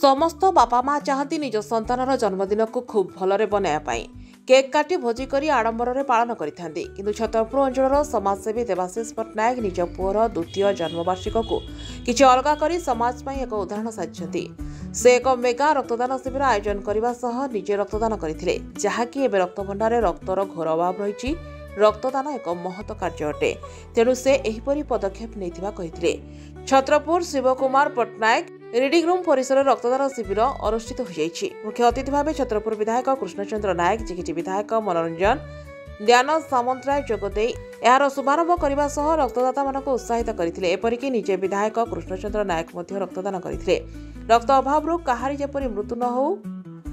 समस्त बापा माँ चाहती निज संतानर जन्मदिन को खूब भलरे बनाया केक काटी भोजी करी आडंबर पालन करिथांती किंतु छतरपुर अंचल समाजसेवी देवाशीष पट्टनायक निज पुअर द्वितीय जन्मवार्षिक को किछि अलगा करी समाज पई एक उदाहरण साजिछंती। से एक मेगा रक्तदान शिविर आयोजन करने सह निजे रक्तदान करथिले जहाँकि एबे रक्तभंडार रक्तर घोर अभाव रही। रक्तदान एक महत कार्य अटे तेणु से एहिपरि पदक्षेप नैथिबा कहिथिले। छत्रपुर शिवकुमार पट्टनायक रिडिंग रूम परिसर रक्तदान शिविर अनुष्ठित हो जाइछि। मुख्य अतिथि भाव छत्रपुर विधायक कृष्णचंद्र नायक जिकिटी विधायक मनोरंजन ध्यान सामंतराय जोगदे यार शुभारंभ करने सह रक्तदाता मानक उत्साहित करथिले। एपरिक निजे विधायक कृष्णचंद्र नायक मध्य रक्तदान करथिले। रक्त अभाव काहारी जेपरि मृत्यु न हो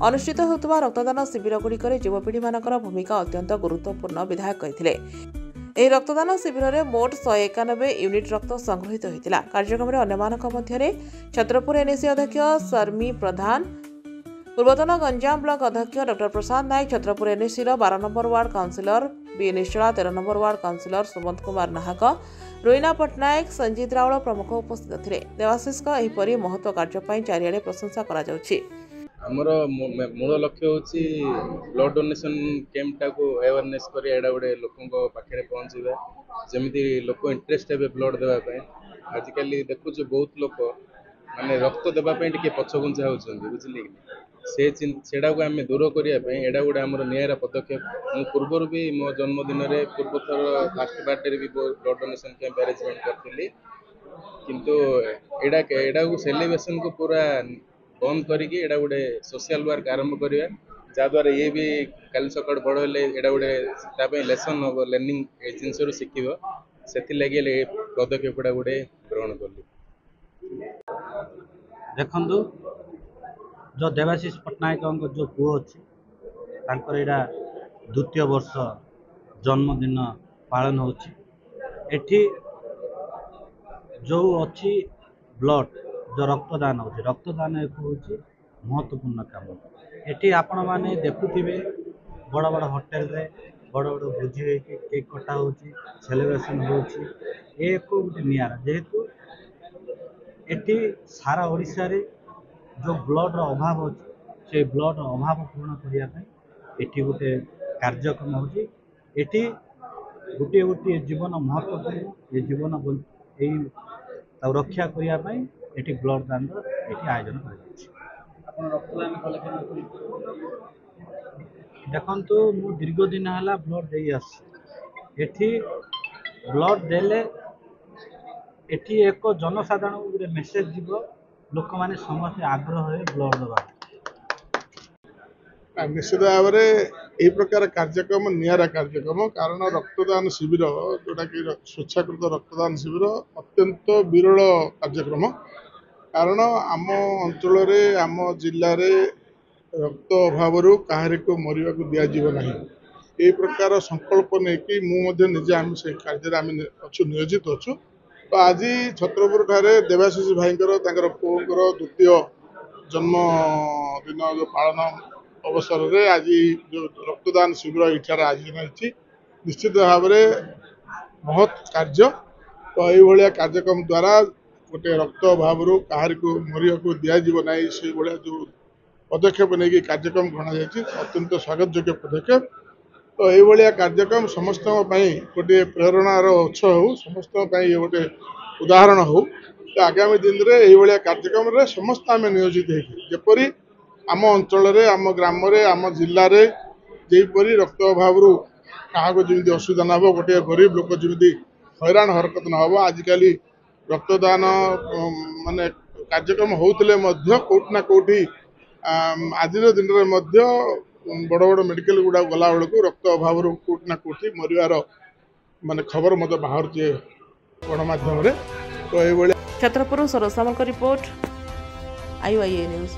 अनुष्ठित होता रक्तदान शिविर गुड़िकर युवपीढ़ी मानकर भूमिका अत्यंत गुरुत्वपूर्ण विधायक कहिथिले। ଏହି रक्तदान शिविर में मोट 191 यूनिट रक्त संग्रहित होता। कार्यक्रम में अन्यमानक मध्य छत्रपुर एनएसी अध्यक्ष शर्मी प्रधान, पूर्वतन गंजाम ब्लॉक अध्यक्ष डॉ Prasad Nayak, Chhatrapur NAC 12 number ward councillor B Nischala, 13 number ward councillor Sumanta Kumar Nahak, Roina Patnaik, Sanjeet Rawal प्रमुख उपस्थित थे। देवाशीष एहिपरि महत्व कार्य चारिआडे प्रशंसा करा जाउछि। आमर मूल लक्ष्य हूँ ब्लड डोनेशन कैंप टाको अवेयरनेस कर गोटे लोकों पाखे पहुँचवा जमी लोक इंटरेस्ट हे ब्लड देवाई। आजिकल देखुच बहुत लोक माने रक्त देवाई टे पछघुंचा होती बुझे से आम दूर करने एटा गोटे आम निरा पदक्षेप। मु पूर्वर भी मो जन्मदिन पूर्व थर फास्ट बर्थडे भी ब्लड डोनेशन कैंप अरेंजमेंट करी किंतु एटा सेलिब्रेशन को पूरा बंद करके एटा गोटे सोशल वर्क आरंभ करवा जहाँद्वारा ये भी कल सका बड़ हेल्ले एटा गोटे लेसन हम लर्निंग जिनस शिख से पदक्षेप गोटे ग्रहण कली। देखु जो देवाशीष पट्टनायक जो पुओ अच्छी द्वितीय वर्ष जन्मदिन पालन होठी जो अच्छी ब्लड जो रक्तदान होची रक्तदान एक हूँ महत्वपूर्ण काम। एटी आपण माने देखुथिबे बड़ बड़ होटेल रे बड़ बड़ भोजी होती केक कटा होची सेलिब्रेशन होची एक गोटे नियारा जेहेतु एटी सारा ओडिशा रे जो ब्लड रो अभाव अच्छी से ब्लड रो अभाव पूर्ण करने एटी गोटे कार्यक्रम होची। एटी गोटे गोटे जीवन महत्वपूर्ण ये जीवन रक्षा करने एटी ब्लड दान एटी आयोजन देखु मु दीर्घ दिन है ब्लड दे एटी ब्लड देले एटी एक जनसाधारण गोटे मेसेज जीव लोक मैंने समस्त आग्रह है ब्लड देवा। निश्चित भाव में यही प्रकार कार्यक्रम निरा कार्यक्रम कारण रक्तदान शिविर जोटा कि स्वेच्छाकृत रक्तदान शिविर अत्यंत विरल कार्यक्रम कारण आम अंचल आम जिले में रक्त अभाव कहारी को मरवा को दिज्व ना यही प्रकार संकल्प नहीं निजे आम से कार्य अच्छु नियोजित अच्छु। तो आज छत्रपुर ठारे देवाशीष भाई पुओं द्वितीय जन्मदिन जो पालन अवसर में आज जो रक्तदान शिविर इठार आयोजन होती निश्चित भाव में महत् कार्य। तो ये कार्यक्रम द्वारा गोटे रक्त अभाव कहार को मरिया को दिज्व ना से भाया जो पदक्षेप नहीं कार्यक्रम ग्रहण अत्यंत स्वागत योग्य पदक्षेप। तो ये कार्यक्रम समस्त गोटे प्रेरणार उत्स हो समस्त ये गोटे उदाहरण हो। तो आगामी दिन में ये कार्यक्रम समस्त आम नियोजित होपरी आम अंचल आम ग्राम आम जिले में जहीपरी रक्त अभाव क्या जमी असुविधा न हो गोटे गरीब लोक जमी हैरान हरकत न हो। आजिकल रक्तदान माने कार्यक्रम होते कौटना कौटी आज दिन में बड़ बड़ मेडिकल गुड़ा गला बेलू रक्त अभाव कौटना कौटी मरवार माने खबर मत बाहर गणमाध्यम। तो ये छत्रपुर सरोज सामल रिपोर्ट IOIA न्यूज।